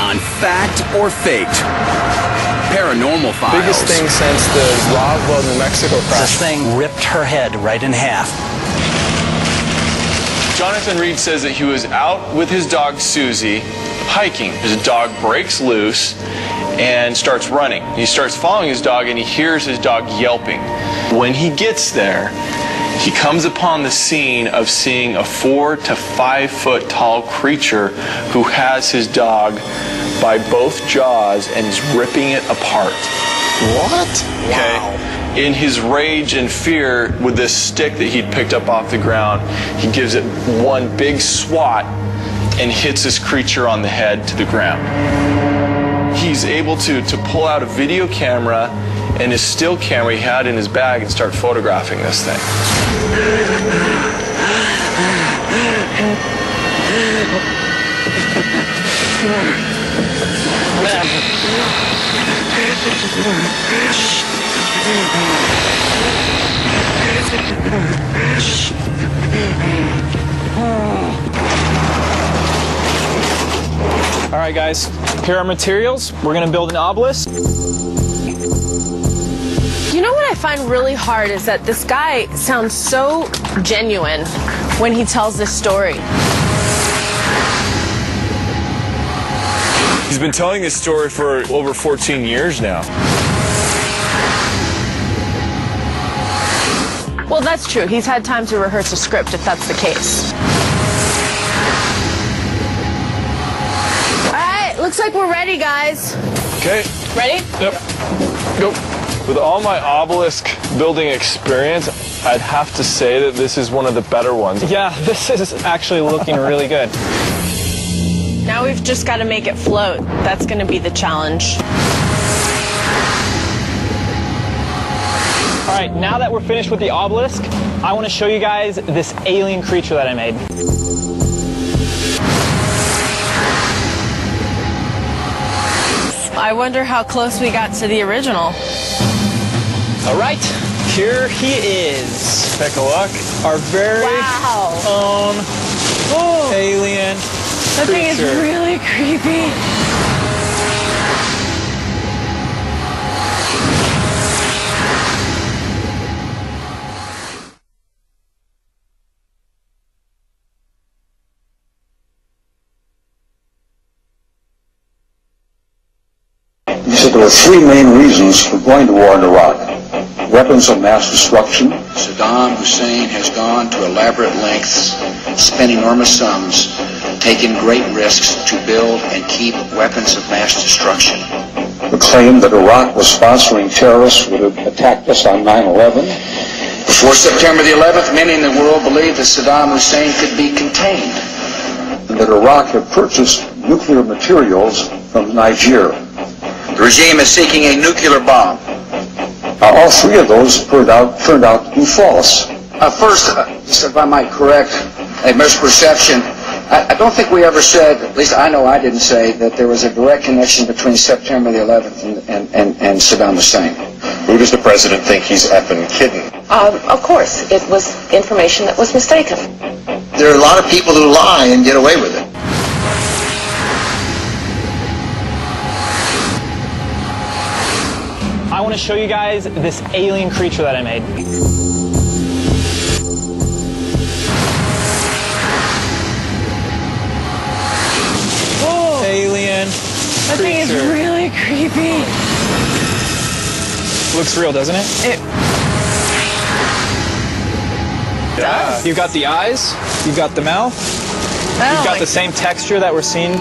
on Fact or Faked. Paranormal Files. Biggest thing since the Roswell, New Mexico crash. This thing ripped her head right in half. Jonathan Reed says that he was out with his dog Susie hiking. His dog breaks loose and starts running. He starts following his dog and he hears his dog yelping. When he gets there, he comes upon the scene of seeing a 4 to 5 foot tall creature who has his dog by both jaws and is ripping it apart. What? Okay. Wow. In his rage and fear, with this stick that he'd picked up off the ground, he gives it one big swat and hits this creature on the head to the ground. He's able to pull out a video camera and his still camera he had in his bag and start photographing this thing. All right, guys, here are our materials. We're gonna build an obelisk. You know what I find really hard is that this guy sounds so genuine when he tells this story. He's been telling this story for over 14 years now. Well, that's true. He's had time to rehearse a script if that's the case. All right, looks like we're ready, guys. Okay. Ready? Yep. Go. With all my obelisk building experience, I'd have to say that this is one of the better ones. Yeah, this is actually looking really good. Now we've just got to make it float. That's going to be the challenge. All right, now that we're finished with the obelisk, I want to show you guys this alien creature that I made. I wonder how close we got to the original. All right, here he is. Take a look. Our very own alien That thing is really creepy. He said there were three main reasons for going to war in Iraq. Weapons of mass destruction. Saddam Hussein has gone to elaborate lengths, spent enormous sums, taken great risks to build and keep weapons of mass destruction. The claim that Iraq was sponsoring terrorists would have attacked us on 9/11. Before September the 11th, many in the world believed that Saddam Hussein could be contained. And that Iraq had purchased nuclear materials from Niger. The regime is seeking a nuclear bomb. All three of those turned out to be false. First, just if I might correct a misperception, I don't think we ever said, at least I know I didn't say, that there was a direct connection between September the 11th and Saddam Hussein. Who does the president think he's effing kidding? Of course, it was information that was mistaken. There are a lot of people who lie and get away with it. I want to show you guys this alien creature that I made. Alien That thing is really creepy. Looks real, doesn't it? Yeah. You've got the eyes, you've got the mouth, you've got the same texture that we're seeing.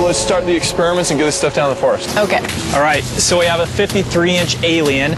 Let's start the experiments and get this stuff down in the forest. Okay. All right, so we have a 53-inch alien.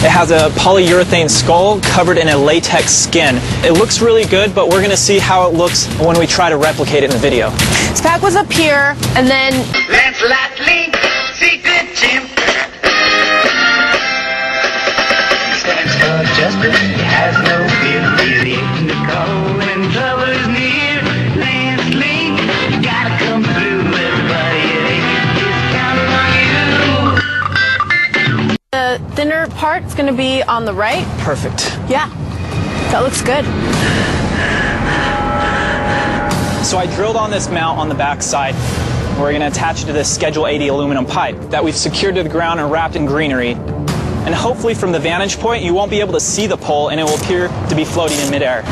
It has a polyurethane skull covered in a latex skin. It looks really good, but we're gonna see how it looks when we try to replicate it in the video. This pack was up here, and then... Lancelot Link, secret chimp. Stands for justice, he has no fear. He's in the cold when trouble is near. Lance Link, you gotta come through. Everybody is counting on you. The thinner part is going to be on the right. Perfect. Yeah, that looks good. So I drilled on this mount on the back side. We're going to attach it to this Schedule 80 aluminum pipe that we've secured to the ground and wrapped in greenery. And hopefully from the vantage point, you won't be able to see the pole and it will appear to be floating in midair.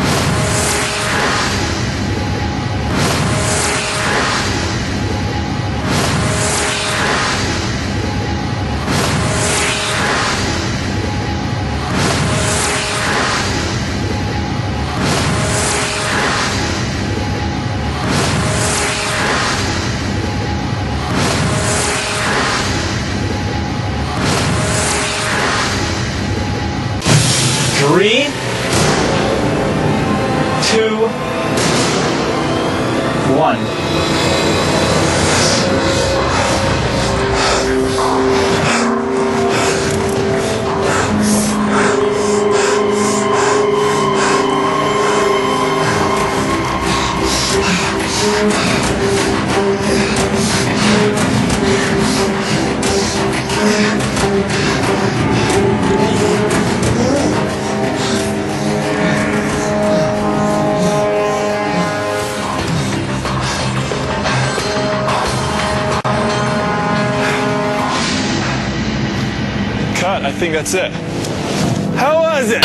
Three, 2, 1. I think that's it. How was it?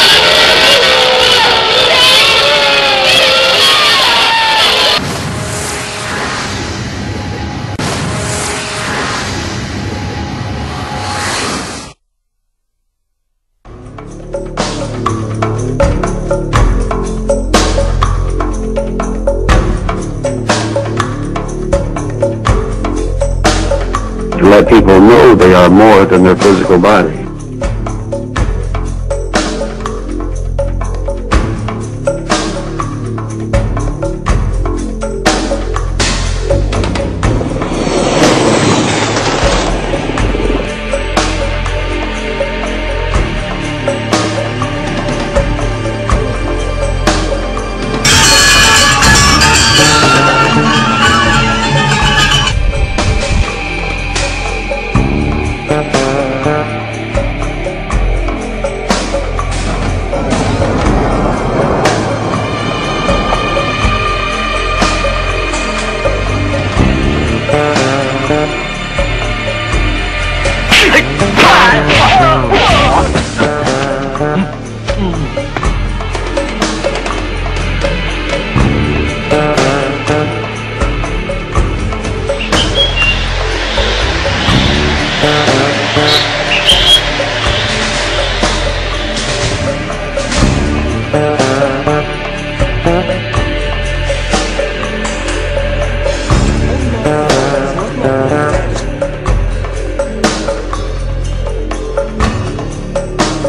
To let people know they are more than their physical body.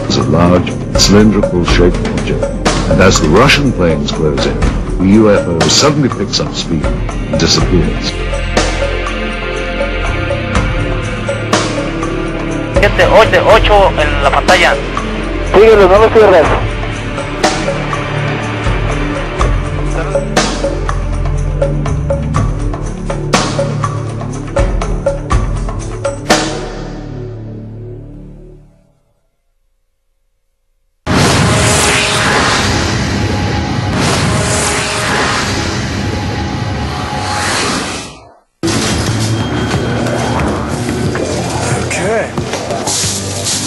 It's a large, cylindrical shaped object, and as the Russian planes close in, the UFO suddenly picks up speed and disappears. 8 en la pantalla. Síguelo, no lo cierres.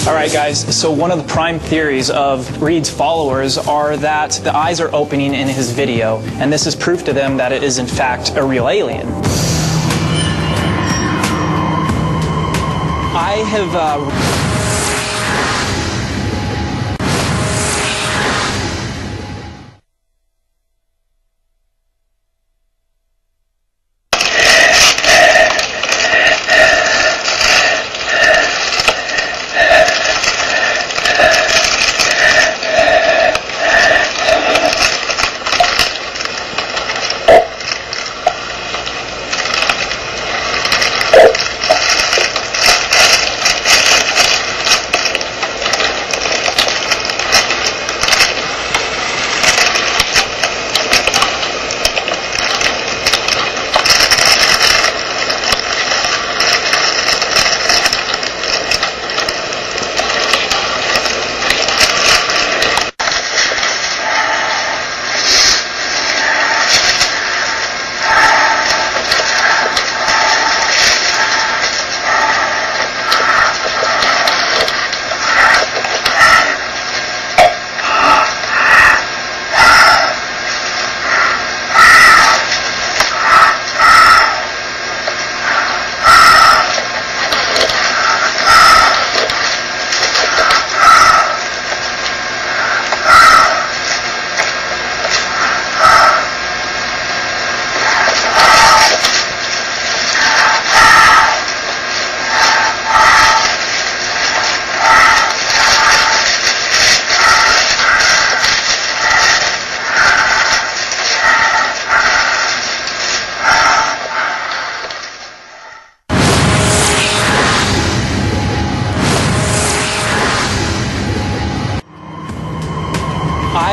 Alright guys, so one of the prime theories of Reed's followers are that the eyes are opening in his video, and this is proof to them that it is in fact a real alien. I have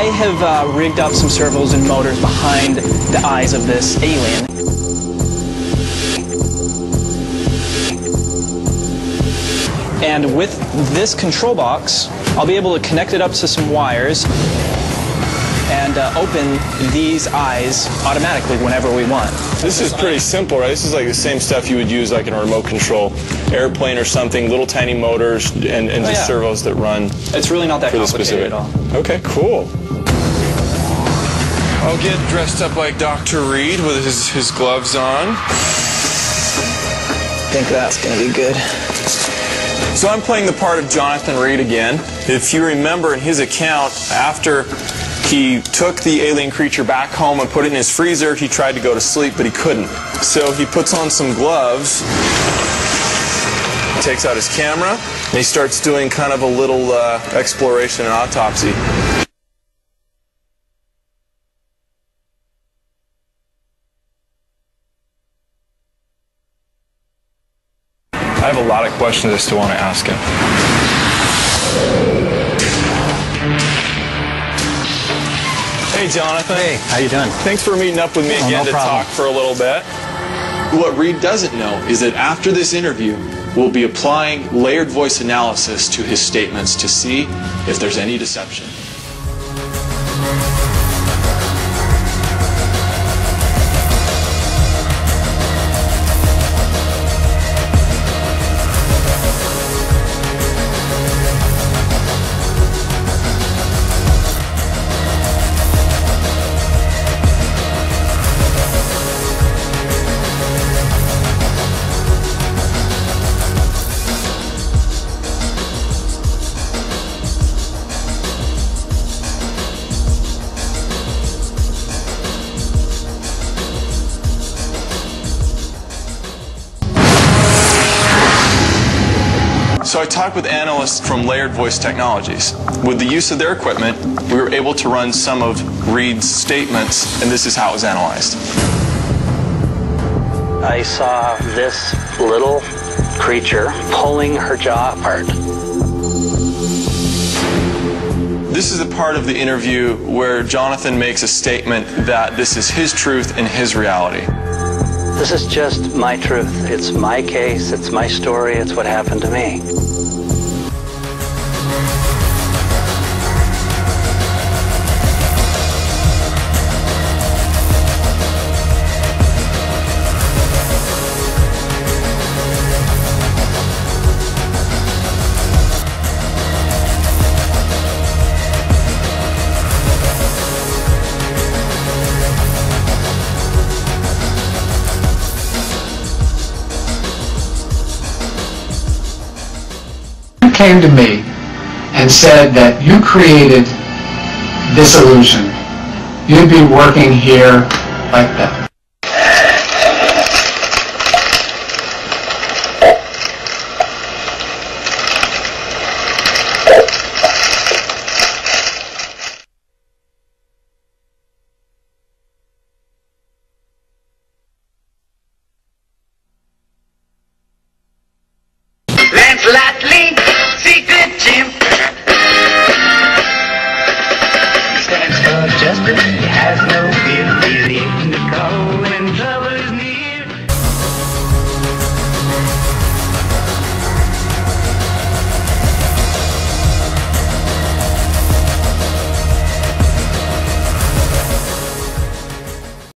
I have rigged up some servos and motors behind the eyes of this alien. And with this control box, I'll be able to connect it up to some wires and open these eyes automatically whenever we want. This is pretty simple, right? This is like the same stuff you would use like in a remote control airplane or something, little tiny motors and just servos that run. It's really not that complicated at all. Okay, cool. I'll get dressed up like Dr. Reed with his gloves on. I think that's going to be good. So I'm playing the part of Jonathan Reed again. If you remember in his account, after he took the alien creature back home and put it in his freezer, he tried to go to sleep, but he couldn't. So he puts on some gloves, takes out his camera, and he starts doing kind of a little exploration and autopsy. I have a lot of questions I still want to ask him. Hey, Jonathan. Hey, how you doing? Thanks for meeting up with me again to talk for a little bit. What Reed doesn't know is that after this interview, we'll be applying layered voice analysis to his statements to see if there's any deception. So I talked with analysts from Layered Voice Technologies. With the use of their equipment, we were able to run some of Reed's statements, and this is how it was analyzed. I saw this little creature pulling her jaw apart. This is a part of the interview where Jonathan makes a statement that this is his truth and his reality. This is just my truth. It's my case, it's my story, it's what happened to me. Came to me and said that you created this illusion, you'd be working here like that.